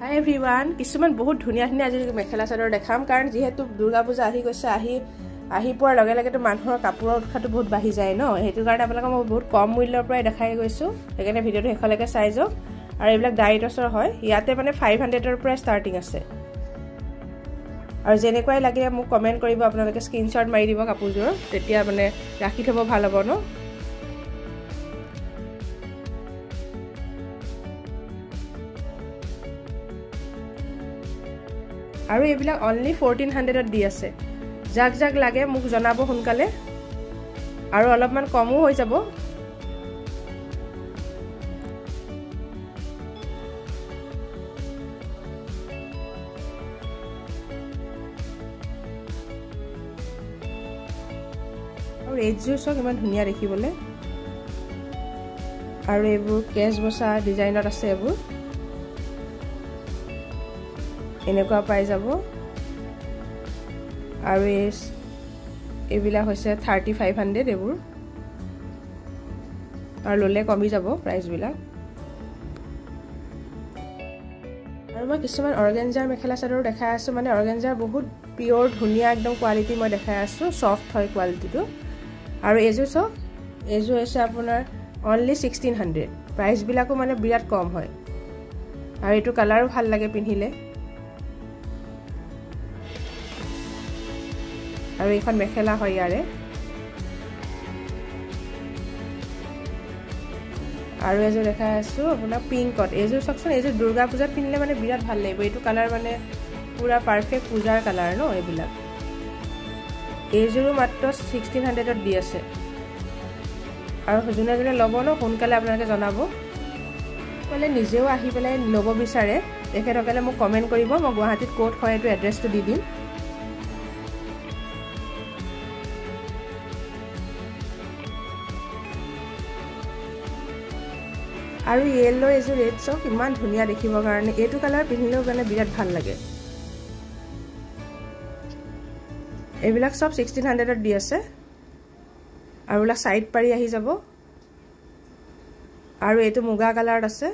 Hi everyone, কিছুমান বহুত ধুনিয়া ধুনিয়া আজি মেখেলা চাদৰ দেখাম কাৰণ যেহেতু দুৰ্গা পূজা আহি গৈছে আহি পোৱাৰ লগে লগে তো মানুহৰ কাপোৰৰ উৎসাহটো বহুত বাঢ়ি যায় ন হেতু কাৰণে আপোনাক মই বহুত কম মূল্যৰ পৰাই দেখাই গৈছো সেইকাৰণে ভিডিওটো হেখলৈকে চাই যাওক আৰু এইবিলাক ডাইটছৰ হয় ইয়াতে মানে 500 ৰ পৰা ষ্টাৰ্টিং আছে আৰু যেনেকৈ লাগে মোক কমেন্ট কৰিব আপোনালোকে স্ক্ৰিনশ্বট মাৰি দিব কাপোৰযোৰ তেতিয়া মানে ৰাখি থব ভাল হ'ব ন আৰু এইবিলাক only 1400 ত দি আছে জাক জাক লাগে মোক জনাব সোনকালে আৰু অলপমান কমও হৈ যাব আৰু এজুসক ইমান ধুনিয়া দেখিবলে আৰু এইবোৰ কেছ বসা ডিজাইনত আছে এইবোৰ এনেকুৱা পাই যাব আৰু এইবিলা হৈছে 3500 এইবোৰ আৰু ললে কমি যাব প্ৰাইস বিলাক আৰু মই কিছুমান অৰ্গানজাৰ মেখেলা চাদৰ দেখাই আছো মানে অৰ্গানজাৰ বহুত পিওৰ ধুনিয়া একদম কোৱালিটি মই দেখাই আছো সফট হয় কোৱালিটিটো আৰু এজু আছে আপোনাৰ only 1600 প্ৰাইস বিলাকো মানে বিৰাট কম হয় আৰু এটো কালাৰো ভাল লাগে পিন্ধিলে আৰু এখন মেখেলা হয় ইয়াৰে আৰু এজো দেখা আছো আপোনাৰ পিংকত এজো সকছন এজো দুৰ্গা পূজা পিনলে মানে বিৰাট ভাল লাগিব এটো কালাৰ মানে পুৰা পাৰফেক্ট পূজাৰ কালাৰ ন এইবিলাক এজোৰো মাত্ৰ 1600 ত দি আছে আৰু জুনে জুনে লব ন সোনকালে আপোনালোকে জনাব কলে নিজেও আহি পেলাই লব বিচাৰে তেখেতসকলে মোক কমেন্ট কৰিব মই গুৱাহাটীত কোড হয় এটো এড্ৰেছটো দি দিম আৰু ইয়েলো এজো ৰেড চক ইমান ধুনিয়া দেখিবৰ কাৰণে এটো কালাৰ পিন্ধিলেও মানে বিৰাট ভাল লাগে এইবিলাক সব 1600 ত দি আছে আৰু লা সাইড পাৰি আহি যাব আৰু এটো মুগা কালাৰ আছে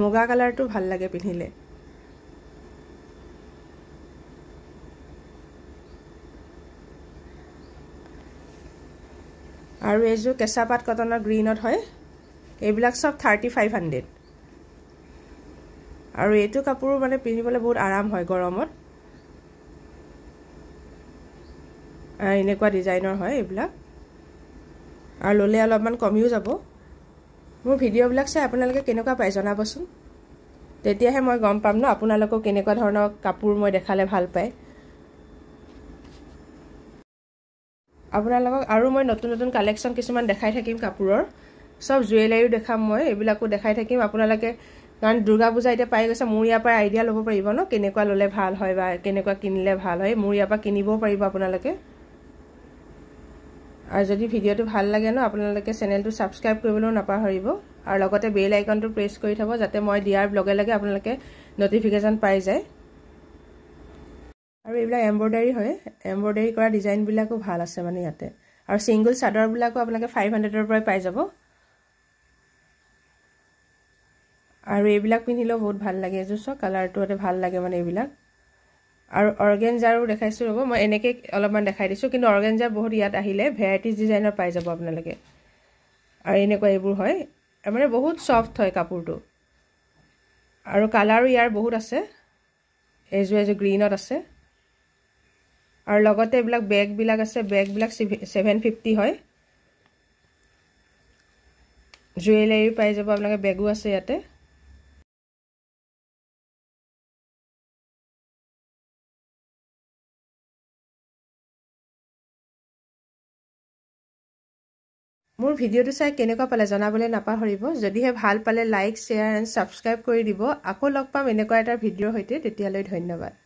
মুগা কালাৰটো ভাল লাগে পিন্ধিলে আৰু এজো কেঁচাপাত কটনৰ গ্ৰীনত হয় এইবিলাক সব 3500 আৰু এটো কাপোৰ মানে পিন্ধিবলৈ বহুত আৰাম হয় গৰমত এনেকুৱা ডিজাইনৰ হয় এইবিলাক আৰু ললে অলপমান কমিও যাব মোৰ ভিডিও বিলাক চাই আপোনালোকে কেনেকুৱা পাই জনাবচোন তেতিয়াহে মই গম পাম ন আপোনালোকক কেনেকুৱা ধৰণৰ কাপোৰ মই দেখালে ভাল পায় আপোনালোকক আৰু মই নতুন নতুন কালেকচন কিছুমান দেখাই থাকিম কাপোৰৰ সব জুৱেলাৰী দেখাম মই এইবিলাকো দেখাই থাকিম আপোনালোকে কাৰণ দুৰ্গা পূজা এটা পাই গৈছে মোৰ ইয়াৰ পৰা আইডিয়া ল'ব পাৰিব ন কেনেকুৱা ললে ভাল হয় বা কেনেকুৱা কিনিলে ভাল হয় মোৰ ইয়াৰ পৰা কিনিবও পাৰিব আপোনালোকে আৰু যদি ভিডিওটো ভাল লাগে ন আপোনালোকে চেনেলটো সাবস্ক্ৰাইব কৰিবলৈ নাপাহৰিব আৰু লগতে বেল আইকনটো প্ৰেছ কৰি থব যাতে মই দিয়াৰ লগে লগে আপোনালোকে নটিফিকেশন পাই যায় আৰু এইবিলাক এমব্ৰয়ডাৰী হয় এমব্ৰয়ডাৰী কৰা ডিজাইন বিলাকো ভাল আছে মানে ইয়াতে আৰু সিঙ্গল চাদৰ বিলাকো আপোনালোকে 500 ৰ পৰা পাই যাব আৰু এইবিলাক পিন্ধিলেও বহুত ভাল লাগে জুছ কালাৰটো এতে ভাল লাগে মানে এইবিলাক আৰু অৰ্গানজাৰো দেখাইছো ৰব মই এনেকে অলপমান দেখাই দিছো কিন্তু অৰ্গানজা বহুত ইয়াত আহিলে ভেৰাইটিজ ডিজাইনৰ পাই যাব আপোনালোকে আৰু এনেকুৱা এইবোৰ হয় মানে বহুত সফট হয় কাপোৰটো আৰু কালাৰো ইয়াৰ বহুত আছে এজো গ্ৰীনত আছে আৰু লগতে এইবিলাক বেগ বিলাক আছে বেগ বিলাক 750 হয় জুৱেলাৰী পাই যাব আপোনালোকে বেগো আছে ইয়াতে মোৰ ভিডিওটো চাই কেনেকুৱা পালে জনাবলৈ নাপাহৰিব যদিহে ভাল পালে লাইক শেয়াৰ এণ্ড সাবস্ক্ৰাইব কৰি দিব আকৌ লগ পাম এনেকুৱা এটা ভিডিওৰ সৈতে তেতিয়ালৈ ধন্যবাদ